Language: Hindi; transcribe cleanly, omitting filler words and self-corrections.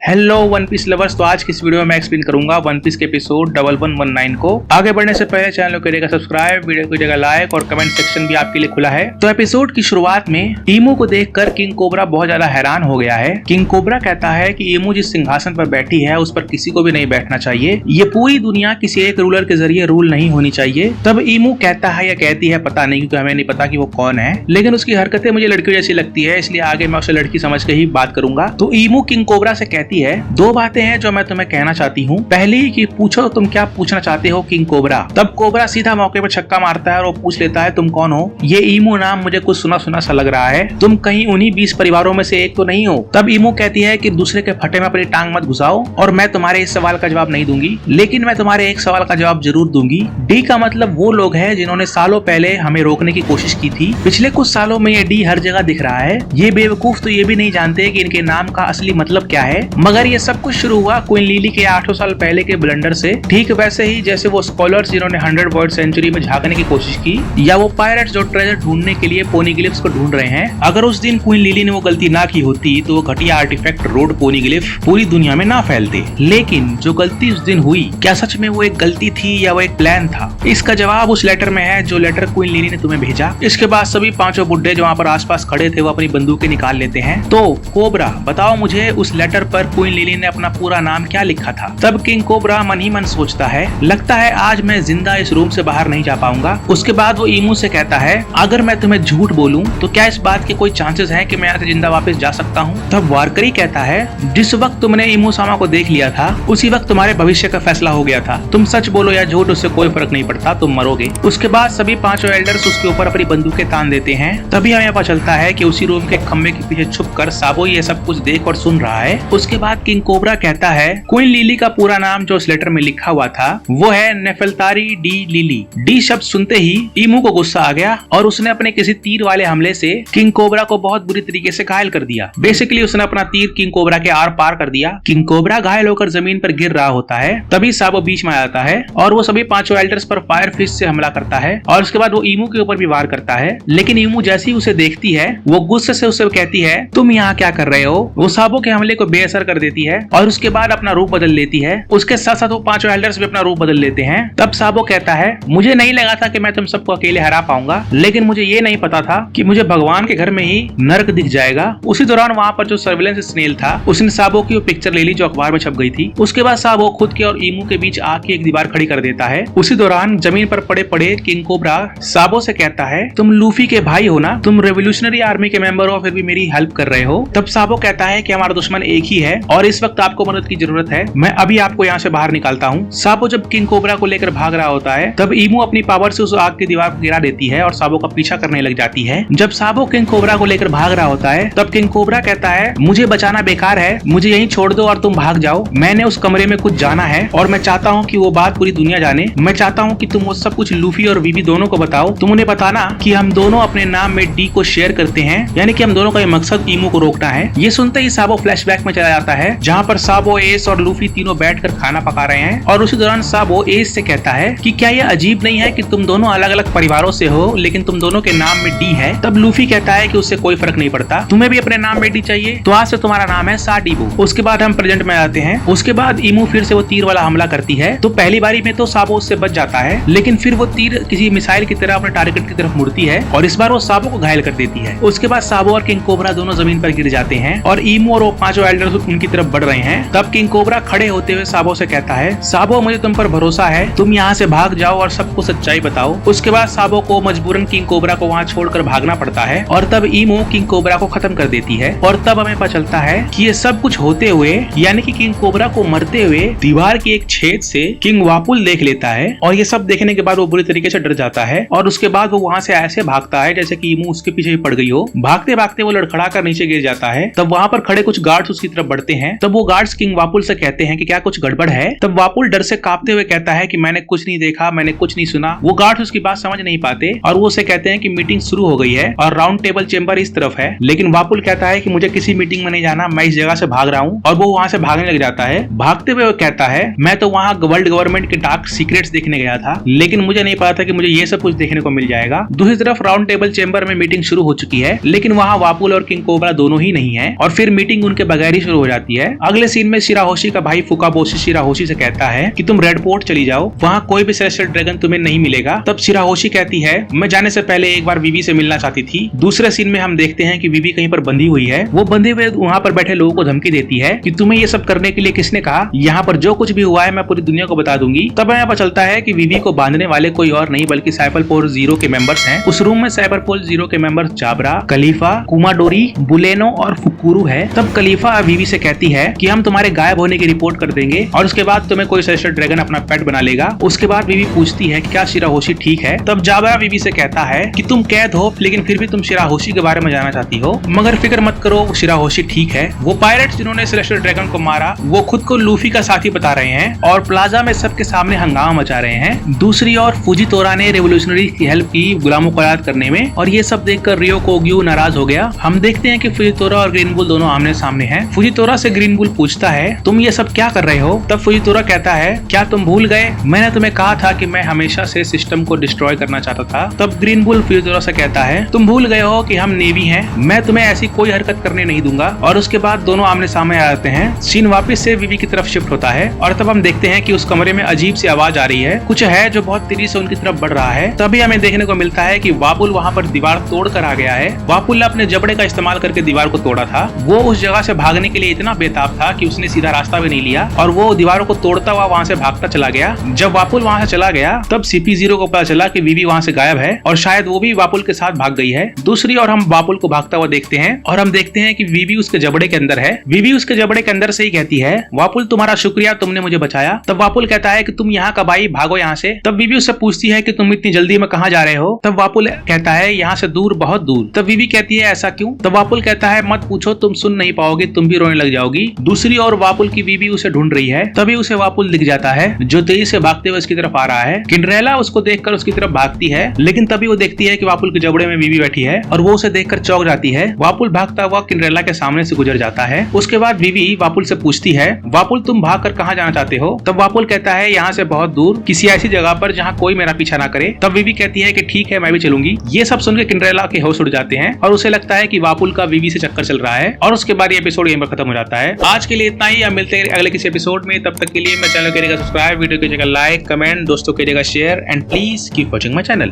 Hello one piece lovers. तो आज की इस वीडियो में मैं एक्सप्लेन करूंगा वन पीस के एपिसोड 1119 को। आगे बढ़ने से पहले चैनल को करिएगा सब्सक्राइब, वीडियो को करिएगा लाइक और कमेंट सेक्शन भी आपके लिए खुला है। तो एपिसोड की शुरुआत में ईमू को देखकर किंग कोबरा बहुत ज्यादा हैरान हो गया है। किंग कोबरा कहता है कि ईमू जिस सिंहासन पर बैठी है उस पर किसी को भी नहीं बैठना चाहिए, ये पूरी दुनिया किसी एक रूलर के जरिए रूल नहीं होनी चाहिए। तब ईमू कहता है या कहती है पता नहीं, क्योंकि हमें नहीं पता कि वो कौन है, लेकिन उसकी हरकतें मुझे लड़कियों जैसी लगती है, इसलिए आगे मैं उसे लड़की समझ के ही बात करूंगा। तो ईमू किंग कोबरा से कहती है दो बातें हैं जो मैं तुम्हें कहना चाहती हूँ। पहली कि पूछो तुम क्या पूछना चाहते हो किंग कोबरा। तब कोबरा सीधा मौके पर छक्का मारता है और वो पूछ लेता है तुम कौन हो। ये ईमू नाम मुझे कुछ सुना सुना सा लग रहा है, तुम कहीं उन्हीं 20 परिवारों में से एक तो नहीं हो। तब ईमू कहती है कि दूसरे के फटे में अपनी टांग मत घुसाओ और मैं तुम्हारे इस सवाल का जवाब नहीं दूंगी, लेकिन मैं तुम्हारे एक सवाल का जवाब जरूर दूंगी। डी का मतलब वो लोग हैं जिन्होंने सालों पहले हमें रोकने की कोशिश की थी। पिछले कुछ सालों में ये डी हर जगह दिख रहा है। ये बेवकूफ तो ये भी नहीं जानते कि इनके नाम का असली मतलब क्या है। मगर ये सब कुछ शुरू हुआ क्वीन लिली के 800 साल पहले के ब्लंडर से, ठीक वैसे ही जैसे वो स्कॉलर्स जिन्होंने 100 वर्ल्ड सेंचुरी में झांकने की कोशिश की, या वो पायरेट्स जो ट्रेजर ढूंढने के लिए पोनीग्लिफ्स को ढूंढ रहे हैं। अगर उस दिन क्वीन लिली ने वो गलती ना की होती तो वो घटिया आर्टिफैक्ट रोड पोनीग्लिफ पूरी दुनिया में ना फैलते। लेकिन जो गलती उस दिन हुई, क्या सच में वो एक गलती थी या वो एक प्लान था? इसका जवाब उस लेटर में है जो लेटर क्वीन लिली ने तुम्हें भेजा। इसके बाद सभी पांचों बुड्ढे जो वहाँ पर आसपास खड़े थे वो अपनी बंदूकें निकाल लेते हैं। तो कोबरा बताओ मुझे उस लेटर पर क्वीन लिली ने अपना पूरा नाम क्या लिखा था? तब किंग कोबरा मन ही मन सोचता है लगता है आज मैं जिंदा इस रूम से बाहर नहीं जा पाऊंगा। उसके बाद वो ईमू से कहता है अगर मैं तुम्हें झूठ बोलूं तो क्या इस बात के कोई चांसेस हैं कि मैं यहाँ से जिंदा वापस जा सकता हूँ? तब वारकरी कहता है जिस वक्त तुमने ईमू सामा को देख लिया था उसी वक्त तुम्हारे भविष्य का फैसला हो गया था। तुम सच बोलो या झूठ, उससे कोई फर्क नहीं पड़ता, तुम मरोगे। उसके बाद सभी पांचों एल्डर्स उसके ऊपर अपनी बंदूकें तान देते हैं। तभी हमें पता चलता है कि उसी रूम के खम्भे के पीछे छुपकर साबो ये सब कुछ देख और सुन रहा है। उसके बाद किंग कोबरा कहता है क्वीन लिली का पूरा नाम जो उस लेटर में लिखा हुआ था वो है नेफेल्तारी डी लिली। डी शब्द सुनते ही ईमू को गुस्सा आ गया और उसने अपने किसी तीर वाले हमले से किंग कोबरा को बहुत बुरी तरीके से घायल कर दिया। बेसिकली उसने अपना तीर किंग कोबरा के आर पार कर दिया। किंग कोबरा घायल होकर जमीन पर गिर रहा होता है। तभी साबो बीच में आ जाता है और वो सभी पांचों एल्डर्स पर फायर फिस्ट से हमला करता है और उसके बाद वो ईमू के ऊपर भी वार करता है। लेकिन ईमू जैसी उसे देखती है वो गुस्से से उसे कहती है तुम यहाँ क्या कर रहे हो। वो साबो के हमले को बेअसर कर देती है और उसके बाद अपना रूप बदल लेती है। उसके साथ साथ वो पांचों एल्डर्स भी अपना रूप बदल लेते हैं। तब साबो कहता है मुझे नहीं लगा था कि मैं तुम सबको अकेले हरा पाऊंगा, लेकिन मुझे ये नहीं पता था कि मुझे भगवान के घर में ही नर्क दिख जाएगा। उसी दौरान वहाँ पर जो सर्विलेंस स्नेल था उसने साबो की वो पिक्चर ले ली जो अखबार में छप गई थी। उसके बाद साबो खुद के और ईमू के बीच आके एक दीवार खड़ी कर देता है। उसी दौरान जमीन पर पड़े पड़े किंग कोबरा साबो से कहता है तुम लूफी के भाई हो ना, तुम रेवोल्यूशनरी आर्मी के मेंबर हो, फिर भी मेरी हेल्प कर रहे हो। तब साबो कहता है कि हमारा दुश्मन एक ही है और इस वक्त आपको मदद की जरूरत है, मैं अभी आपको यहाँ से बाहर निकालता हूँ। साबो जब किंग कोबरा को लेकर भाग रहा होता है तब ईमू अपनी पावर से उस आग की दीवार को गिरा देती है और साबो का पीछा करने लग जाती है। जब साबो किंग कोबरा को लेकर भाग रहा होता है तब किंग कोबरा कहता है मुझे बचाना बेकार है, मुझे यहीं छोड़ दो और तुम भाग जाओ। मैंने उस कमरे में कुछ जाना है और मैं चाहता हूँ कि वो बात पूरी दुनिया जाने। मैं चाहता हूँ कि तुम वो सब कुछ लूफी और वीवी दोनों को बताओ। तुम उन्हें बताना कि हम दोनों अपने नाम में डी को शेयर करते हैं, यानी कि हम दोनों का ये मकसद ईमू को रोकना है। ये सुनते ही साबो फ्लैशबैक में चला जाता है जहाँ पर साबो, एस और लूफी तीनों बैठकर खाना पका रहे हैं और उसी दौरान साबो एस से कहता है कि क्या ये अजीब नहीं है कि तुम दोनों अलग अलग परिवारों से हो लेकिन तुम दोनों के नाम में डी है। तब लूफी कहता है कि उससे कोई फर्क नहीं पड़ता, तुम्हें भी अपने नाम में डी चाहिए तो आज से तुम्हारा नाम है साडीबो। उसके बाद हम प्रेजेंट में आते हैं। उसके बाद ईमू फिर से वो तीर वाला हमला करती है। तो पहली बारी में तो साबो उससे बच जाता है, लेकिन फिर वो तीर किसी मिसाइल की तरह अपने टारगेट की तरफ मुड़ती है और इस बार वो साबो को घायल कर देती है। उसके बाद साबो और किंग कोबरा दोनों जमीन पर गिर जाते हैं और ईमू और वो पांचों एल्डर्स उनकी तरफ बढ़ रहे हैं। तब किंग कोबरा खड़े होते हुए साबो से कहता है साबो मुझे तुम पर भरोसा है, तुम यहाँ से भाग जाओ और सबको सच्चाई बताओ। उसके बाद साबो को मजबूरन किंग कोबरा को वहाँ छोड़कर भागना पड़ता है और तब ईमू किंग कोबरा को खत्म कर देती है। और तब हमें पता चलता है कि ये सब कुछ होते हुए, यानी कि किंग कोबरा को मरते हुए दीवार के एक छेद से किंग वापुल देख लेता है और ये सब देखने के बाद वो बुरी तरीके से डर जाता है और उसके बाद वो वहाँ से ऐसे भागता है जैसे कि ईमू उसके पीछे ही पड़ गई हो। भागते भागते वो लड़खड़ा कर नीचे गिर जाता है। तब वहाँ पर खड़े कुछ गार्ड्स उसकी तरफ बढ़ते हैं। तब वो गार्ड्स किंग वापुल से कहते हैं कि क्या कुछ गड़बड़ है। तब वापुल डर से कांपते हुए कहता है कि मैंने कुछ नहीं देखा, मैंने कुछ नहीं सुना। वो गार्ड्स उसकी बात समझ नहीं पाते और वो उसे कहते हैं कि मीटिंग शुरू हो गई है और राउंड टेबल चेंबर इस तरफ है। लेकिन वापुल कहता है कि मुझे किसी मीटिंग में नहीं जाना, मैं इस जगह से भाग रहा हूँ और वो वहाँ से भागने लग जाता है। भागते हुए वो कहता है मैं तो वहाँ वर्ल्ड गवर्नमेंट के डार्क सीक्रेट्स देखने गया था, लेकिन मुझे नहीं पता था कि मुझे ये सब कुछ देखने को मिल जाएगा। दूसरी तरफ राउंड टेबल चेंबर में मीटिंग शुरू हो चुकी है, लेकिन वहाँ वापुल और किंग कोबरा दोनों ही नहीं है और फिर मीटिंग उनके बगैर ही शुरू हो जाती जाती है। अगले सीन में शिराहोशी का भाई फुकाबोशी शिराहोशी से कहता है कि तुम रेड पोर्ट चली जाओ, वहाँ कोई भी सेलेस्टियल ड्रैगन तुम्हें नहीं मिलेगा। तब शिराहोशी कहती है मैं जाने से पहले एक बार विवी से मिलना चाहती थी। दूसरे सीन में हम देखते हैं कि विवी कहीं पर बंधी हुई है। वो बंधे हुए वहाँ पर बैठे लोगों को धमकी देती है कि तुम्हें ये सब करने के लिए किसने कहा, यहाँ पर जो कुछ भी हुआ है मैं पूरी दुनिया को बता दूंगी। तब यहाँ पर चलता है कि विवी को बांधने वाले कोई और नहीं बल्कि साइबरपोल 0 के मेंबर्स हैं। उस रूम में साइबरपोल 0 के मेंबर्स जाबरा, खलीफा, कुमाडोरी, बुलेनो और फुकुरू है। तब खलीफा विवी से कहती है कि हम तुम्हारे गायब होने की रिपोर्ट कर देंगे और उसके बाद तुम्हें कोई सेलेस्टियल ड्रैगन अपना पेट बना लेगा। उसके बाद विवी पूछती है कि क्या शिराहोशी ठीक है। तब जाबरा विवी से कहता है कि तुम कैद हो लेकिन फिर भी तुम शिराहोशी के बारे में जानना चाहती हो, मगर फिक्र मत करो, शिराहोशी ठीक है। वो पायरेट्स जिन्होंने सेलेस्टियल ड्रैगन को मारा वो खुद को लूफी का साथी बता रहे हैं और प्लाजा में सबके सामने हंगामा मचा रहे हैं। दूसरी ओर फुजितोरा ने रेवोल्यूशनरी की हेल्प की गुलामों को आजाद करने में और ये सब देखकर रियो कोग्यू नाराज हो गया। हम देखते हैं कि फुजितोरा और ग्रीन बुल दोनों आमने सामने हैं। फुजितोरा से ग्रीन बुल पूछता है तुम ये सब क्या कर रहे हो। तब फुजितोरा कहता है क्या तुम भूल गए, मैंने तुम्हें कहा था कि मैं हमेशा से सिस्टम को डिस्ट्रॉय करना चाहता था। तब ग्रीन बुल फुजितोरा से कहता है तुम भूल गए हो कि हम नेवी हैं, मैं तुम्हें ऐसी कोई हरकत करने नहीं दूंगा। और उसके बाद दोनों आमने सामने आ जाते हैं। सीन वापस से विवी की तरफ शिफ्ट होता है और तब हम देखते हैं कि उस कमरे में अजीब सी आवाज आ रही है, कुछ है जो बहुत तेजी से उनकी तरफ बढ़ रहा है। तभी हमें देखने को मिलता है कि वापुल वहाँ पर दीवार तोड़ कर आ गया है। वापुल ने अपने जबड़े का इस्तेमाल करके दीवार को तोड़ा था। वो उस जगह से भागने के लिए इतना बेताब था कि उसने सीधा रास्ता भी नहीं लिया और वो दीवारों को तोड़ता हुआ वहाँ से भागता चला गया। जब वापुल वहाँ से चला गया तब CP0 को पता चला कि विवी वहाँ से गायब है और शायद वो भी वापुल के साथ भाग गई है। दूसरी ओर हम वापुल को भागता हुआ देखते हैं और हम देखते हैं कि विवी उसके जबड़े के अंदर है। विवी उसके जबड़े के अंदर से ही कहती है वापुल तुम्हारा शुक्रिया, तुमने मुझे बचाया। तब वापुल कहता है कि तुम यहाँ कब आई, भागो यहाँ से। तब विवी उससे पूछती है कि तुम इतनी जल्दी में कहाँ जा रहे हो। तब वापुल कहता है यहाँ से दूर, बहुत दूर। तब विवी कहती है ऐसा क्यों। तब वापुल कहता है मत पूछो, तुम सुन नहीं पाओगे, तुम भी रोने लग जाओगी। दूसरी ओर वापुल की विवी उसे ढूंढ रही है। तभी उसे वापुल दिख जाता है जो तेजी से भागते हुए उसकी तरफ आ रहा है। किंड्रेला उसको देखकर उसकी तरफ भागती है लेकिन तभी वो देखती है कि वापुल के जबड़े में विवी बैठी है और वो उसे देखकर चौंक जाती है। वापुल भागता हुआ किंड्रेला के सामने से गुजर जाता है। उसके बाद विवी वापुल से पूछती है वापुल तुम भागकर कहाँ जाना चाहते हो। तब वापुल कहता है यहाँ से बहुत दूर, किसी ऐसी जगह पर जहाँ कोई मेरा पीछा ना करे। तब विवी कहती है कि ठीक है मैं भी चलूंगी। ये सब सुनकर किंड्रेला के होश उड़ जाते हैं और उसे लगता है कि वापुल का विवी से चक्कर चल रहा है और उसके बाद ये एपिसोड यहीं पर खत्म हो जाता है। आज के लिए इतना ही, अब मिलते हैं अगले किसी एपिसोड में। तब तक के लिए मैं चैनल करिएगा सब्सक्राइब, वीडियो कीजिएगा लाइक, कमेंट, दोस्तों करिएगा share and please keep watching my channel.